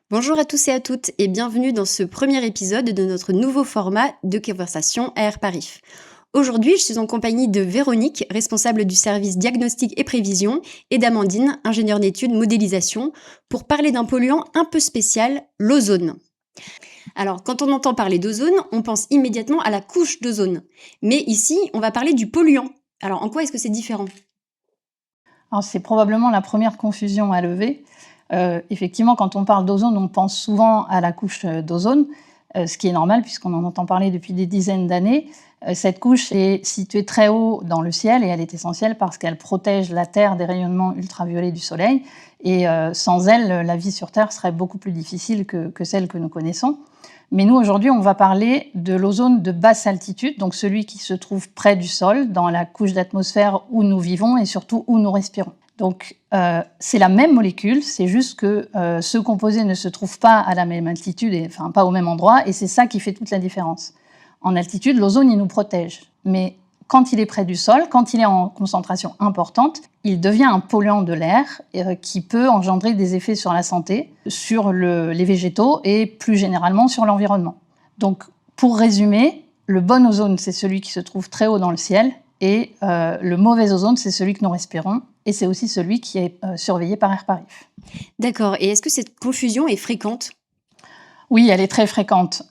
Bonjour à tous et à toutes et bienvenue dans ce premier épisode de notre nouveau format de conversation AR Paris. Aujourd'hui, je suis en compagnie de Véronique, responsable du service diagnostic et prévision, et d'Amandine, ingénieure d'études modélisation, pour parler d'un polluant un peu spécial, l'ozone. Alors, quand on entend parler d'ozone, on pense immédiatement à la couche d'ozone. Mais ici, on va parler du polluant. Alors, en quoi est-ce que c'est différent ? Alors, c'est probablement la première confusion à lever. Effectivement, quand on parle d'ozone, on pense souvent à la couche d'ozone, ce qui est normal puisqu'on en entend parler depuis des dizaines d'années. Cette couche est située très haut dans le ciel et elle est essentielle parce qu'elle protège la Terre des rayonnements ultraviolets du Soleil. Et sans elle, la vie sur Terre serait beaucoup plus difficile que celle que nous connaissons. Mais nous, aujourd'hui, on va parler de l'ozone de basse altitude, donc celui qui se trouve près du sol, dans la couche d'atmosphère où nous vivons et surtout où nous respirons. Donc, c'est la même molécule, c'est juste que ce composé ne se trouve pas à la même altitude, enfin pas au même endroit, et c'est ça qui fait toute la différence. En altitude, l'ozone, il nous protège, mais quand il est près du sol, quand il est en concentration importante, il devient un polluant de l'air qui peut engendrer des effets sur la santé, sur les végétaux et plus généralement sur l'environnement. Donc, pour résumer, le bon ozone, c'est celui qui se trouve très haut dans le ciel et le mauvais ozone, c'est celui que nous respirons et c'est aussi celui qui est surveillé par Air Paris. D'accord, et est-ce que cette confusion est fréquente ? Oui, elle est très fréquente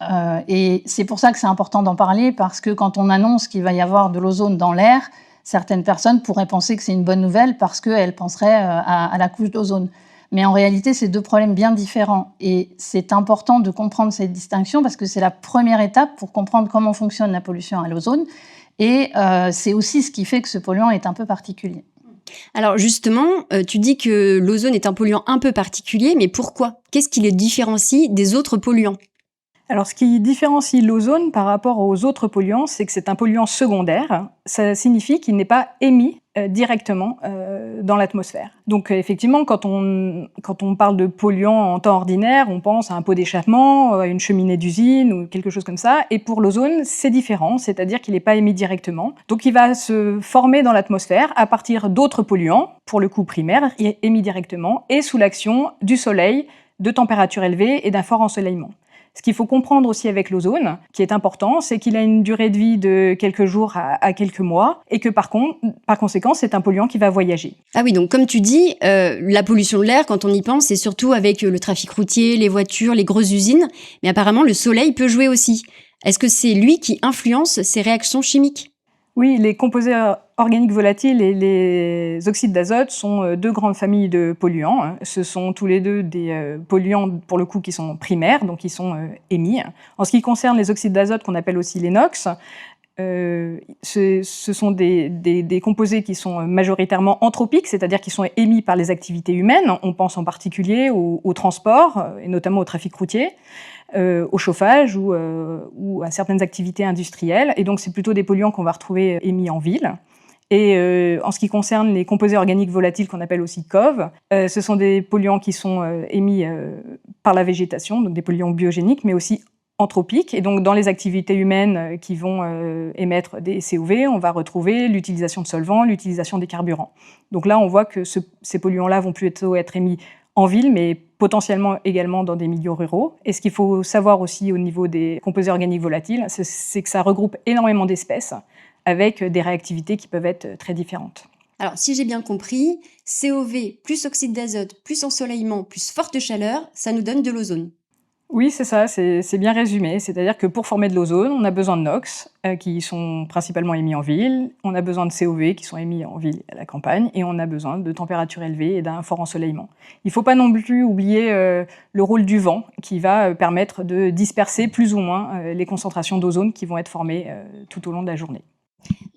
et c'est pour ça que c'est important d'en parler parce que quand on annonce qu'il va y avoir de l'ozone dans l'air, certaines personnes pourraient penser que c'est une bonne nouvelle parce qu'elles penseraient à la couche d'ozone. Mais en réalité, c'est deux problèmes bien différents et c'est important de comprendre cette distinction parce que c'est la première étape pour comprendre comment fonctionne la pollution à l'ozone et c'est aussi ce qui fait que ce polluant est un peu particulier. Alors justement, tu dis que l'ozone est un polluant un peu particulier, mais pourquoi ? Qu'est-ce qui le différencie des autres polluants ? Alors, ce qui différencie l'ozone par rapport aux autres polluants, c'est que c'est un polluant secondaire. Ça signifie qu'il n'est pas émis directement dans l'atmosphère. Donc, effectivement, quand on parle de polluants en temps ordinaire, on pense à un pot d'échappement, à une cheminée d'usine ou quelque chose comme ça. Et pour l'ozone, c'est différent, c'est-à-dire qu'il n'est pas émis directement. Donc, il va se former dans l'atmosphère à partir d'autres polluants, pour le coup primaires, émis directement, et sous l'action du soleil, de températures élevées et d'un fort ensoleillement. Ce qu'il faut comprendre aussi avec l'ozone, qui est important, c'est qu'il a une durée de vie de quelques jours à quelques mois et que par conséquent, c'est un polluant qui va voyager. Ah oui, donc comme tu dis, la pollution de l'air, quand on y pense, c'est surtout avec le trafic routier, les voitures, les grosses usines, mais apparemment le soleil peut jouer aussi. Est-ce que c'est lui qui influence ces réactions chimiques ? Oui, les composés organiques volatiles et les oxydes d'azote sont deux grandes familles de polluants. Ce sont tous les deux des polluants, pour le coup, qui sont primaires, donc qui sont émis. En ce qui concerne les oxydes d'azote, qu'on appelle aussi les NOx, ce sont des composés qui sont majoritairement anthropiques, c'est-à-dire qui sont émis par les activités humaines. On pense en particulier au transport, et notamment au trafic routier, au chauffage ou à certaines activités industrielles. Et donc, c'est plutôt des polluants qu'on va retrouver émis en ville. Et en ce qui concerne les composés organiques volatiles qu'on appelle aussi COV, ce sont des polluants qui sont émis par la végétation, donc des polluants biogéniques, mais aussi anthropiques. Et donc, dans les activités humaines qui vont émettre des COV, on va retrouver l'utilisation de solvants, l'utilisation des carburants. Donc là, on voit que ces polluants-là vont plutôt être émis en ville, mais potentiellement également dans des milieux ruraux. Et ce qu'il faut savoir aussi au niveau des composés organiques volatiles, c'est que ça regroupe énormément d'espèces avec des réactivités qui peuvent être très différentes. Alors, si j'ai bien compris, COV plus oxyde d'azote plus ensoleillement plus forte chaleur, ça nous donne de l'ozone. Oui, c'est ça, c'est bien résumé. C'est-à-dire que pour former de l'ozone, on a besoin de NOx, qui sont principalement émis en ville, on a besoin de COV, qui sont émis en ville et à la campagne, et on a besoin de températures élevées et d'un fort ensoleillement. Il ne faut pas non plus oublier le rôle du vent, qui va permettre de disperser plus ou moins les concentrations d'ozone qui vont être formées tout au long de la journée.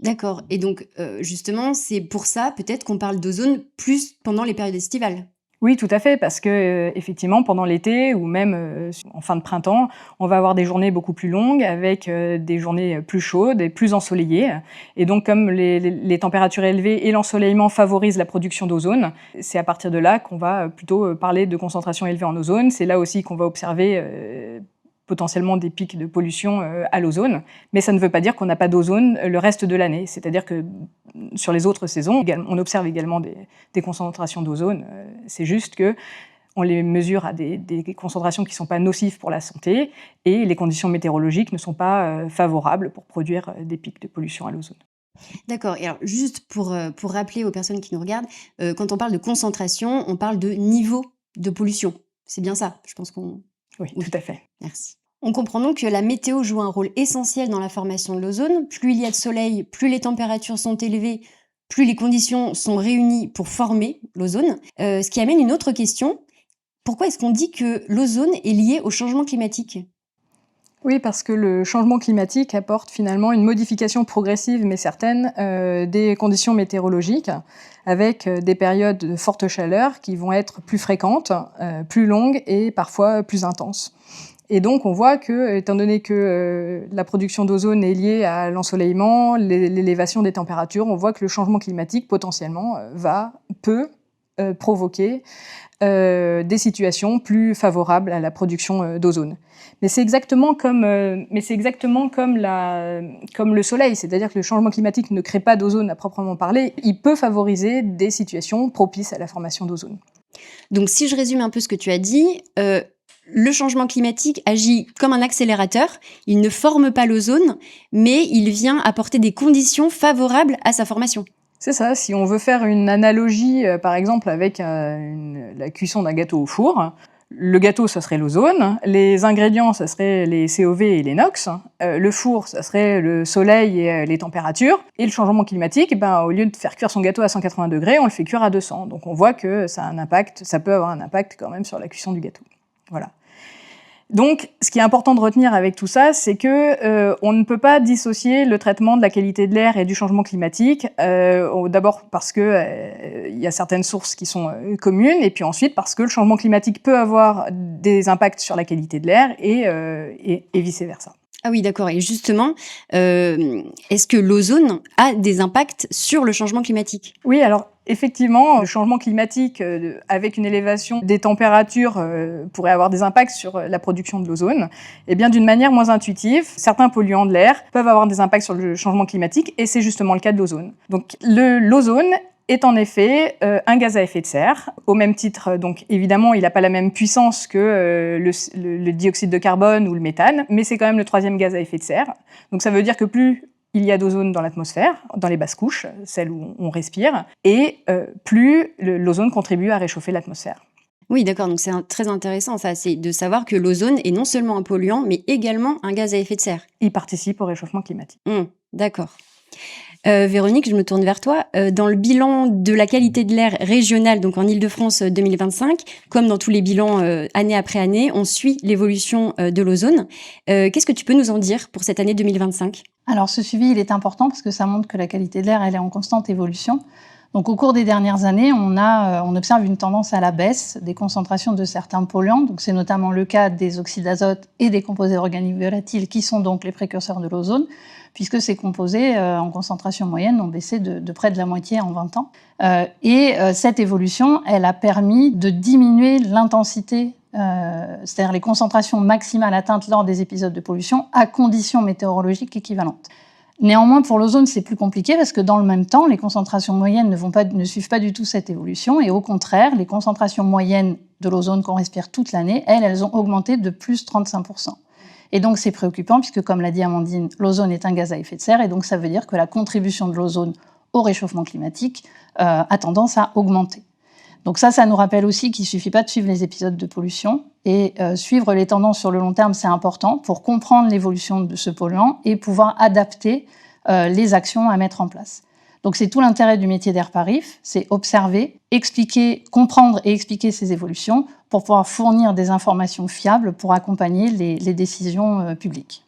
D'accord, et donc justement, c'est pour ça peut-être qu'on parle d'ozone plus pendant les périodes estivales. Oui, tout à fait, parce que effectivement, pendant l'été ou même en fin de printemps, on va avoir des journées beaucoup plus longues avec des journées plus chaudes et plus ensoleillées. Et donc, comme les températures élevées et l'ensoleillement favorisent la production d'ozone, c'est à partir de là qu'on va plutôt parler de concentration élevée en ozone. C'est là aussi qu'on va observer potentiellement des pics de pollution à l'ozone, mais ça ne veut pas dire qu'on n'a pas d'ozone le reste de l'année. C'est-à-dire que sur les autres saisons, on observe également des concentrations d'ozone. C'est juste que On les mesure à des concentrations qui ne sont pas nocives pour la santé et les conditions météorologiques ne sont pas favorables pour produire des pics de pollution à l'ozone. D'accord. Et alors, juste pour rappeler aux personnes qui nous regardent, quand on parle de concentration, on parle de niveau de pollution. C'est bien ça? Je pense qu'on... Oui, Oui. tout à fait. Merci. On comprend donc que la météo joue un rôle essentiel dans la formation de l'ozone. Plus il y a de soleil, plus les températures sont élevées, plus les conditions sont réunies pour former l'ozone. Ce qui amène une autre question. Pourquoi est-ce qu'on dit que l'ozone est lié au changement climatique? Oui, parce que le changement climatique apporte finalement une modification progressive mais certaine des conditions météorologiques, avec des périodes de forte chaleur qui vont être plus fréquentes, plus longues et parfois plus intenses. Et donc on voit que, étant donné que la production d'ozone est liée à l'ensoleillement, l'élévation des températures, on voit que le changement climatique potentiellement peut provoquer des situations plus favorables à la production d'ozone. Mais c'est exactement comme le soleil, c'est-à-dire que le changement climatique ne crée pas d'ozone à proprement parler, il peut favoriser des situations propices à la formation d'ozone. Donc, si je résume un peu ce que tu as dit, le changement climatique agit comme un accélérateur. Il ne forme pas l'ozone, mais il vient apporter des conditions favorables à sa formation. C'est ça, si on veut faire une analogie, par exemple, avec la cuisson d'un gâteau au four, le gâteau, ça serait l'ozone, les ingrédients, ça serait les COV et les NOx, le four, ça serait le soleil et les températures, et le changement climatique, au lieu de faire cuire son gâteau à 180 degrés, on le fait cuire à 200. Donc on voit que ça peut avoir un impact quand même sur la cuisson du gâteau. Voilà. Donc, ce qui est important de retenir avec tout ça, c'est que on ne peut pas dissocier le traitement de la qualité de l'air et du changement climatique. D'abord parce que y a certaines sources qui sont communes, et puis ensuite parce que le changement climatique peut avoir des impacts sur la qualité de l'air et vice versa. Ah oui, d'accord. Et justement, est-ce que l'ozone a des impacts sur le changement climatique? Oui, alors effectivement, le changement climatique avec une élévation des températures pourrait avoir des impacts sur la production de l'ozone. Et bien d'une manière moins intuitive, certains polluants de l'air peuvent avoir des impacts sur le changement climatique, et c'est justement le cas de l'ozone. Donc l'ozone est en effet un gaz à effet de serre. Au même titre, donc évidemment, il n'a pas la même puissance que le dioxyde de carbone ou le méthane, mais c'est quand même le troisième gaz à effet de serre. Donc ça veut dire que plus il y a d'ozone dans l'atmosphère, dans les basses couches, celles où on respire, et plus l'ozone contribue à réchauffer l'atmosphère. Oui, d'accord. Donc c'est très intéressant, ça, c'est de savoir que l'ozone est non seulement un polluant, mais également un gaz à effet de serre. Il participe au réchauffement climatique. D'accord. Véronique, je me tourne vers toi. Dans le bilan de la qualité de l'air régional, donc en Île-de-France 2025, comme dans tous les bilans année après année, on suit l'évolution de l'ozone. Qu'est-ce que tu peux nous en dire pour cette année 2025 ? Alors ce suivi, il est important parce que ça montre que la qualité de l'air, elle est en constante évolution. Donc au cours des dernières années, on observe une tendance à la baisse des concentrations de certains polluants. Donc c'est notamment le cas des oxydes d'azote et des composés organiques volatiles qui sont donc les précurseurs de l'ozone, puisque ces composés en concentration moyenne ont baissé de près de la moitié en 20 ans. Cette évolution, elle a permis de diminuer l'intensité, c'est-à-dire les concentrations maximales atteintes lors des épisodes de pollution à conditions météorologiques équivalentes. Néanmoins, pour l'ozone, c'est plus compliqué parce que dans le même temps, les concentrations moyennes ne suivent pas du tout cette évolution, et au contraire, les concentrations moyennes de l'ozone qu'on respire toute l'année, elles ont augmenté de plus 35%. Et donc c'est préoccupant puisque, comme l'a dit Amandine, l'ozone est un gaz à effet de serre, et donc ça veut dire que la contribution de l'ozone au réchauffement climatique a tendance à augmenter. Donc ça nous rappelle aussi qu'il ne suffit pas de suivre les épisodes de pollution, et suivre les tendances sur le long terme, c'est important pour comprendre l'évolution de ce polluant et pouvoir adapter les actions à mettre en place. Donc c'est tout l'intérêt du métier d'AirParif, c'est observer, comprendre et expliquer ces évolutions pour pouvoir fournir des informations fiables pour accompagner les décisions publiques.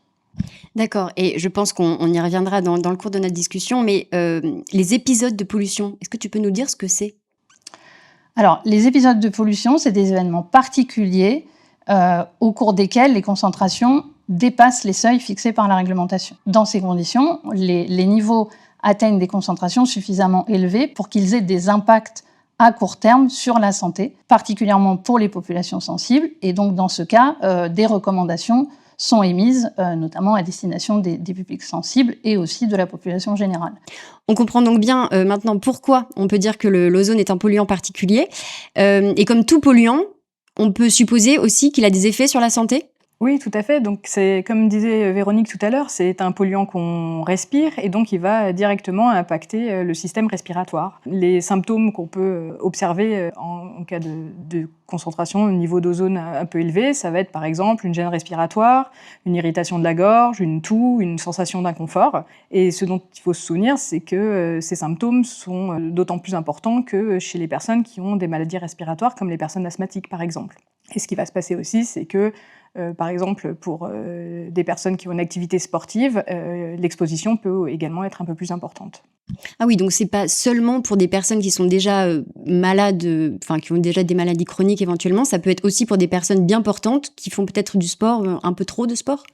D'accord, et je pense qu'on y reviendra dans le cours de notre discussion, mais les épisodes de pollution, est-ce que tu peux nous dire ce que c'est ? Alors, les épisodes de pollution, c'est des événements particuliers au cours desquels les concentrations dépassent les seuils fixés par la réglementation. Dans ces conditions, les niveaux atteignent des concentrations suffisamment élevées pour qu'ils aient des impacts à court terme sur la santé, particulièrement pour les populations sensibles. Et donc, dans ce cas, des recommandations sont émises, notamment à destination des publics sensibles et aussi de la population générale. On comprend donc bien maintenant pourquoi on peut dire que l'ozone est un polluant particulier. Et comme tout polluant, On peut supposer aussi qu'il a des effets sur la santé ? Oui, tout à fait. Donc, c'est comme disait Véronique tout à l'heure, c'est un polluant qu'on respire et donc il va directement impacter le système respiratoire. Les symptômes qu'on peut observer en cas de concentration au niveau d'ozone un peu élevé, ça va être par exemple une gêne respiratoire, une irritation de la gorge, une toux, une sensation d'inconfort. Et ce dont il faut se souvenir, c'est que ces symptômes sont d'autant plus importants que chez les personnes qui ont des maladies respiratoires, comme les personnes asthmatiques par exemple. Et ce qui va se passer aussi, c'est que par exemple, pour des personnes qui ont une activité sportive, l'exposition peut également être un peu plus importante. Ah oui, donc c'est pas seulement pour des personnes qui sont déjà malades, enfin qui ont déjà des maladies chroniques éventuellement, ça peut être aussi pour des personnes bien portantes qui font peut-être du sport, un peu trop de sport ?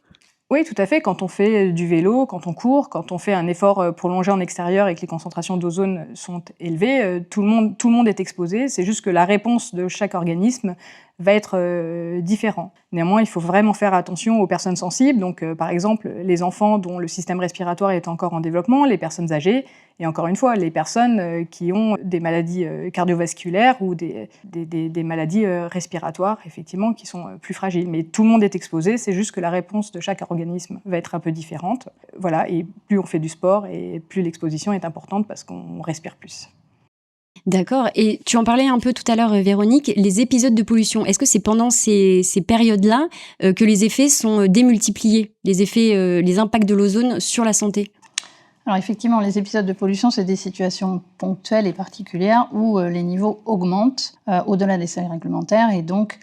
Oui, tout à fait. Quand on fait du vélo, quand on court, quand on fait un effort prolongé en extérieur et que les concentrations d'ozone sont élevées, tout le monde est exposé. C'est juste que la réponse de chaque organisme va être différent. Néanmoins, il faut vraiment faire attention aux personnes sensibles. Donc, par exemple, les enfants dont le système respiratoire est encore en développement, les personnes âgées, et encore une fois, les personnes qui ont des maladies cardiovasculaires ou des maladies respiratoires, effectivement, qui sont plus fragiles. Mais tout le monde est exposé, c'est juste que la réponse de chaque organisme va être un peu différente. Voilà, et plus on fait du sport, et plus l'exposition est importante parce qu'on respire plus. D'accord. Et tu en parlais un peu tout à l'heure, Véronique, les épisodes de pollution. Est-ce que c'est pendant ces périodes-là que les effets sont démultipliés, les impacts de l'ozone sur la santé ? Alors effectivement, les épisodes de pollution, c'est des situations ponctuelles et particulières où les niveaux augmentent au-delà des seuils réglementaires et donc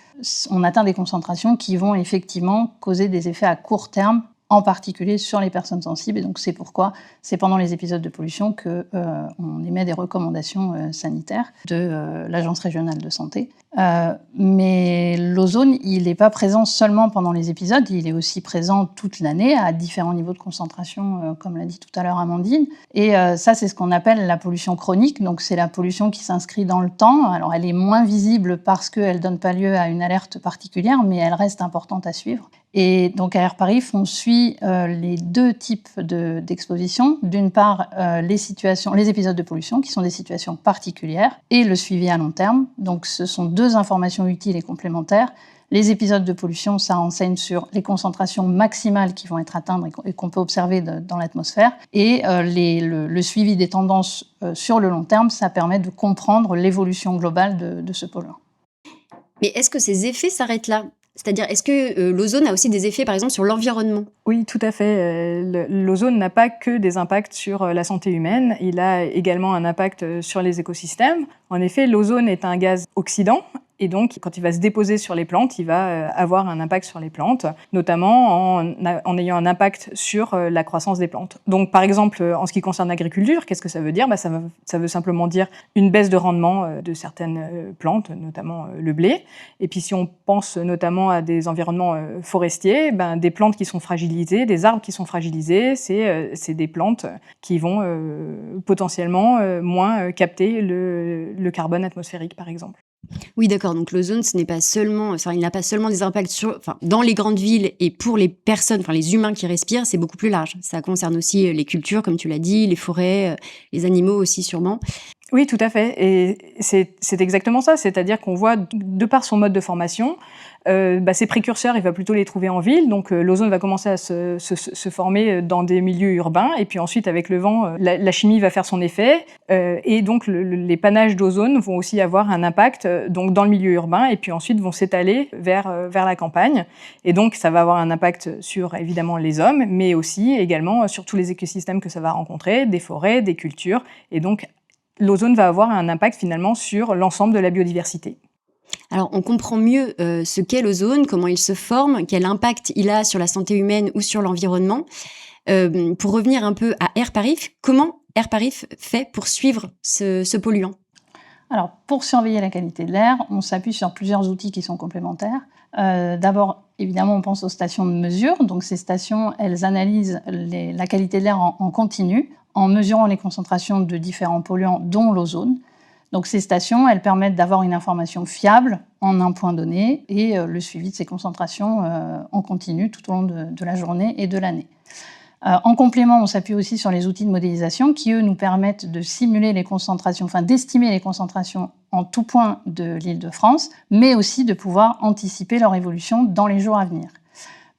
on atteint des concentrations qui vont effectivement causer des effets à court terme, en particulier sur les personnes sensibles. Et donc c'est pourquoi c'est pendant les épisodes de pollution qu'on émet des recommandations sanitaires de l'Agence régionale de santé. Mais l'ozone, il n'est pas présent seulement pendant les épisodes, il est aussi présent toute l'année à différents niveaux de concentration, comme l'a dit tout à l'heure Amandine. Et ça, c'est ce qu'on appelle la pollution chronique. Donc c'est la pollution qui s'inscrit dans le temps. Alors elle est moins visible parce qu'elle ne donne pas lieu à une alerte particulière, mais elle reste importante à suivre. Et donc à Airparif, on suit les deux types d'exposition. D'une part, les épisodes de pollution, qui sont des situations particulières, et le suivi à long terme. Donc ce sont deux informations utiles et complémentaires. Les épisodes de pollution, ça renseigne sur les concentrations maximales qui vont être atteintes et qu'on peut observer dans l'atmosphère. Et le suivi des tendances sur le long terme, ça permet de comprendre l'évolution globale de ce polluant. Mais est-ce que ces effets s'arrêtent là ? C'est-à-dire, est-ce que l'ozone a aussi des effets, par exemple, sur l'environnement ? Oui, tout à fait. L'ozone n'a pas que des impacts sur la santé humaine, il a également un impact sur les écosystèmes. En effet, l'ozone est un gaz oxydant, et donc quand il va se déposer sur les plantes, il va avoir un impact sur les plantes, notamment en ayant un impact sur la croissance des plantes. Donc par exemple, en ce qui concerne l'agriculture, qu'est-ce que ça veut dire ? Ça veut simplement dire une baisse de rendement de certaines plantes, notamment le blé. Et puis si on pense notamment à des environnements forestiers, des plantes qui sont fragilisées, des arbres qui sont fragilisés, c'est des plantes qui vont potentiellement moins capter le carbone atmosphérique, par exemple. Oui, d'accord. Donc l'ozone, il n'a pas seulement des impacts dans les grandes villes et pour les personnes, les humains qui respirent, c'est beaucoup plus large. Ça concerne aussi les cultures, comme tu l'as dit, les forêts, les animaux aussi sûrement. Oui, tout à fait. Et c'est exactement ça. C'est-à-dire qu'on voit, de par son mode de formation, ces précurseurs, il va plutôt les trouver en ville. Donc l'ozone va commencer à se former dans des milieux urbains. Et puis ensuite, avec le vent, la chimie va faire son effet. Et donc les panaches d'ozone vont aussi avoir un impact donc dans le milieu urbain. Et puis ensuite vont s'étaler vers la campagne. Et donc ça va avoir un impact sur, évidemment, les hommes, mais aussi également sur tous les écosystèmes que ça va rencontrer, des forêts, des cultures. Et donc l'ozone va avoir un impact finalement sur l'ensemble de la biodiversité. Alors, on comprend mieux ce qu'est l'ozone, comment il se forme, quel impact il a sur la santé humaine ou sur l'environnement. Pour revenir un peu à Airparif, comment Airparif fait pour suivre ce polluant ? Alors, pour surveiller la qualité de l'air, on s'appuie sur plusieurs outils qui sont complémentaires. D'abord, évidemment, on pense aux stations de mesure. Donc, ces stations, elles analysent la qualité de l'air en continu, en mesurant les concentrations de différents polluants, dont l'ozone. Donc ces stations, elles permettent d'avoir une information fiable en un point donné et le suivi de ces concentrations en continu tout au long de la journée et de l'année. En complément, on s'appuie aussi sur les outils de modélisation qui, eux, nous permettent de simuler les concentrations, enfin d'estimer les concentrations en tout point de l'Île-de-France, mais aussi de pouvoir anticiper leur évolution dans les jours à venir.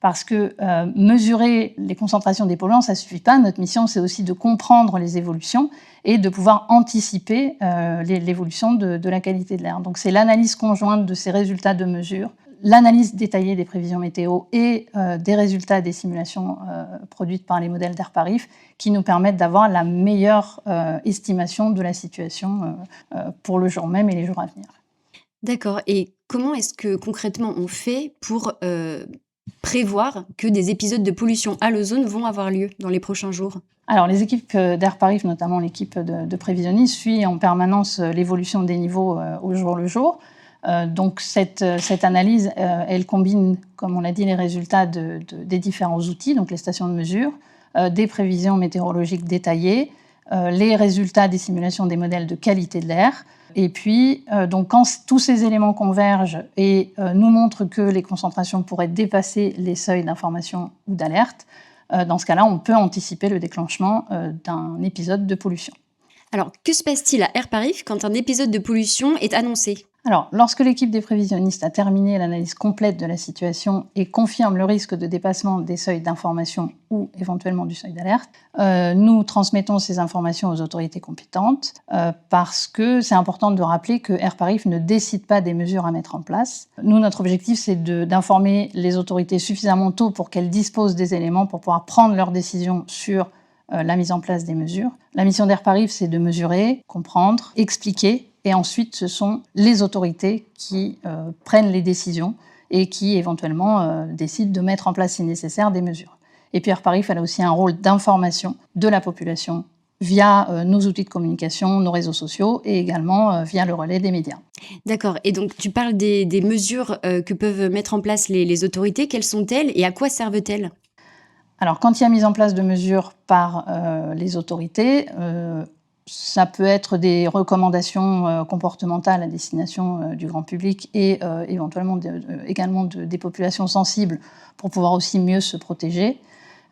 Parce que mesurer les concentrations des polluants, ça ne suffit pas. Notre mission, c'est aussi de comprendre les évolutions et de pouvoir anticiper l'évolution de la qualité de l'air. Donc c'est l'analyse conjointe de ces résultats de mesure, l'analyse détaillée des prévisions météo et des résultats des simulations produites par les modèles d'AirParif qui nous permettent d'avoir la meilleure estimation de la situation pour le jour même et les jours à venir. D'accord. Et comment est-ce que concrètement on fait pour prévoir que des épisodes de pollution à l'ozone vont avoir lieu dans les prochains jours? Alors, les équipes d'AirParif, notamment l'équipe de prévisionnistes, suit en permanence l'évolution des niveaux au jour le jour. Donc, cette analyse, elle combine, comme on l'a dit, les résultats des différents outils, donc les stations de mesure, des prévisions météorologiques détaillées, les résultats des simulations des modèles de qualité de l'air. Et puis, donc, quand tous ces éléments convergent et nous montrent que les concentrations pourraient dépasser les seuils d'information ou d'alerte, dans ce cas-là, on peut anticiper le déclenchement d'un épisode de pollution. Alors, que se passe-t-il à AirParif quand un épisode de pollution est annoncé? Alors, lorsque l'équipe des prévisionnistes a terminé l'analyse complète de la situation et confirme le risque de dépassement des seuils d'information ou éventuellement du seuil d'alerte, nous transmettons ces informations aux autorités compétentes parce que c'est important de rappeler que AirParif ne décide pas des mesures à mettre en place. Nous, notre objectif, c'est d'informer les autorités suffisamment tôt pour qu'elles disposent des éléments pour pouvoir prendre leurs décisions sur la mise en place des mesures. La mission d'AirParif, c'est de mesurer, comprendre, expliquer. Et ensuite, ce sont les autorités qui prennent les décisions et qui, éventuellement, décident de mettre en place, si nécessaire, des mesures. Et puis, AirParif, elle a aussi un rôle d'information de la population via nos outils de communication, nos réseaux sociaux et également via le relais des médias. D'accord. Et donc, tu parles des mesures que peuvent mettre en place les autorités. Quelles sont-elles et à quoi servent-elles? Alors, quand il y a mise en place de mesures par les autorités, ça peut être des recommandations comportementales à destination du grand public et éventuellement également des populations sensibles pour pouvoir aussi mieux se protéger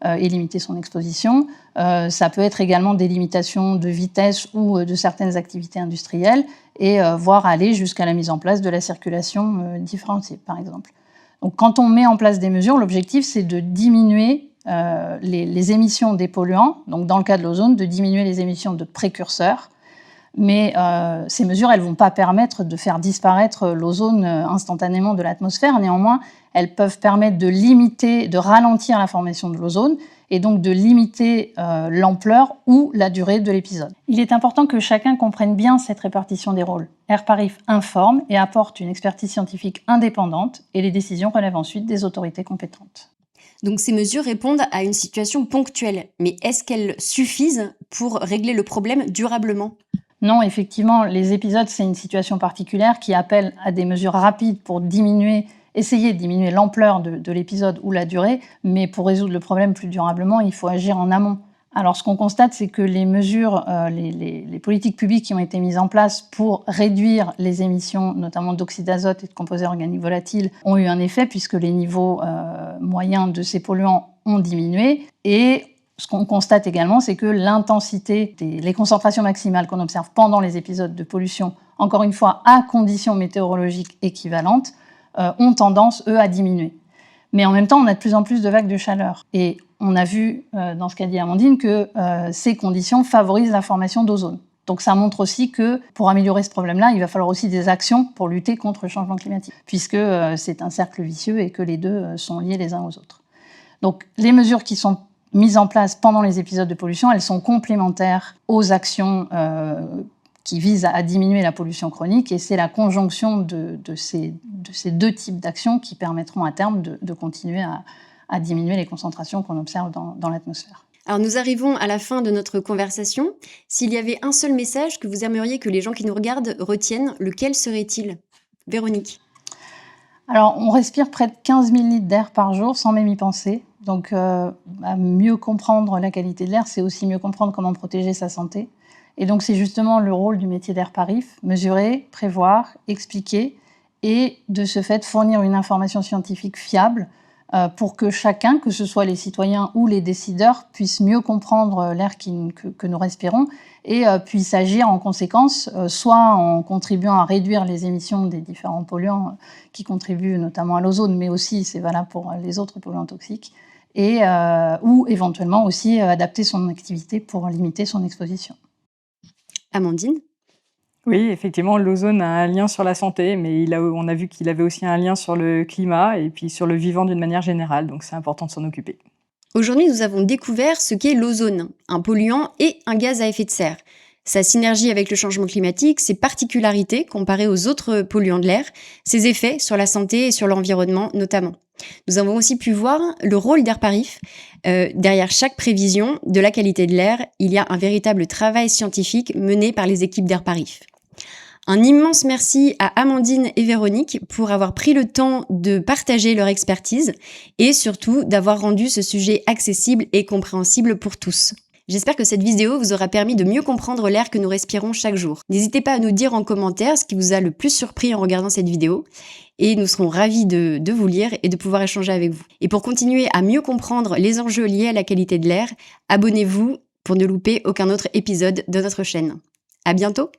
et limiter son exposition. Ça peut être également des limitations de vitesse ou de certaines activités industrielles et voire aller jusqu'à la mise en place de la circulation différenciée, par exemple. Donc, quand on met en place des mesures, l'objectif, c'est de diminuer les émissions des polluants, donc dans le cas de l'ozone, de diminuer les émissions de précurseurs. Mais ces mesures, elles ne vont pas permettre de faire disparaître l'ozone instantanément de l'atmosphère. Néanmoins, elles peuvent permettre de limiter, de ralentir la formation de l'ozone et donc de limiter l'ampleur ou la durée de l'épisode. Il est important que chacun comprenne bien cette répartition des rôles. AirParif informe et apporte une expertise scientifique indépendante et les décisions relèvent ensuite des autorités compétentes. Donc ces mesures répondent à une situation ponctuelle, mais est-ce qu'elles suffisent pour régler le problème durablement? Non, effectivement, les épisodes, c'est une situation particulière qui appelle à des mesures rapides pour essayer de diminuer l'ampleur de l'épisode ou la durée, mais pour résoudre le problème plus durablement, il faut agir en amont. Alors, ce qu'on constate, c'est que les mesures, les politiques publiques qui ont été mises en place pour réduire les émissions, notamment d'oxyde d'azote et de composés organiques volatiles, ont eu un effet puisque les niveaux moyens de ces polluants ont diminué. Et ce qu'on constate également, c'est que l'intensité, les concentrations maximales qu'on observe pendant les épisodes de pollution, encore une fois à conditions météorologiques équivalentes, ont tendance, eux, à diminuer. Mais en même temps, on a de plus en plus de vagues de chaleur. Et on a vu, dans ce qu'a dit Amandine, que ces conditions favorisent la formation d'ozone. Donc ça montre aussi que pour améliorer ce problème-là, il va falloir aussi des actions pour lutter contre le changement climatique, puisque c'est un cercle vicieux et que les deux sont liés les uns aux autres. Donc les mesures qui sont mises en place pendant les épisodes de pollution, elles sont complémentaires aux actions qui visent à diminuer la pollution chronique, et c'est la conjonction de ces deux types d'actions qui permettront à terme de continuer à diminuer les concentrations qu'on observe dans l'atmosphère. Alors nous arrivons à la fin de notre conversation. S'il y avait un seul message que vous aimeriez que les gens qui nous regardent retiennent, lequel serait-il? Véronique. Alors, on respire près de 15 000 litres d'air par jour sans même y penser. Donc, mieux comprendre la qualité de l'air, c'est aussi mieux comprendre comment protéger sa santé. Et donc, c'est justement le rôle du métier d'AirParif, mesurer, prévoir, expliquer et de ce fait fournir une information scientifique fiable pour que chacun, que ce soit les citoyens ou les décideurs, puissent mieux comprendre l'air que nous respirons et puissent agir en conséquence, soit en contribuant à réduire les émissions des différents polluants qui contribuent notamment à l'ozone, mais aussi c'est valable pour les autres polluants toxiques, et ou éventuellement aussi adapter son activité pour limiter son exposition. Amandine? Oui, effectivement, l'ozone a un lien sur la santé, mais on a vu qu'il avait aussi un lien sur le climat et puis sur le vivant d'une manière générale, donc c'est important de s'en occuper. Aujourd'hui, nous avons découvert ce qu'est l'ozone, un polluant et un gaz à effet de serre. Sa synergie avec le changement climatique, ses particularités comparées aux autres polluants de l'air, ses effets sur la santé et sur l'environnement notamment. Nous avons aussi pu voir le rôle d'Airparif. Derrière chaque prévision de la qualité de l'air, il y a un véritable travail scientifique mené par les équipes d'Airparif. Un immense merci à Amandine et Véronique pour avoir pris le temps de partager leur expertise et surtout d'avoir rendu ce sujet accessible et compréhensible pour tous. J'espère que cette vidéo vous aura permis de mieux comprendre l'air que nous respirons chaque jour. N'hésitez pas à nous dire en commentaire ce qui vous a le plus surpris en regardant cette vidéo et nous serons ravis de vous lire et de pouvoir échanger avec vous. Et pour continuer à mieux comprendre les enjeux liés à la qualité de l'air, abonnez-vous pour ne louper aucun autre épisode de notre chaîne. À bientôt!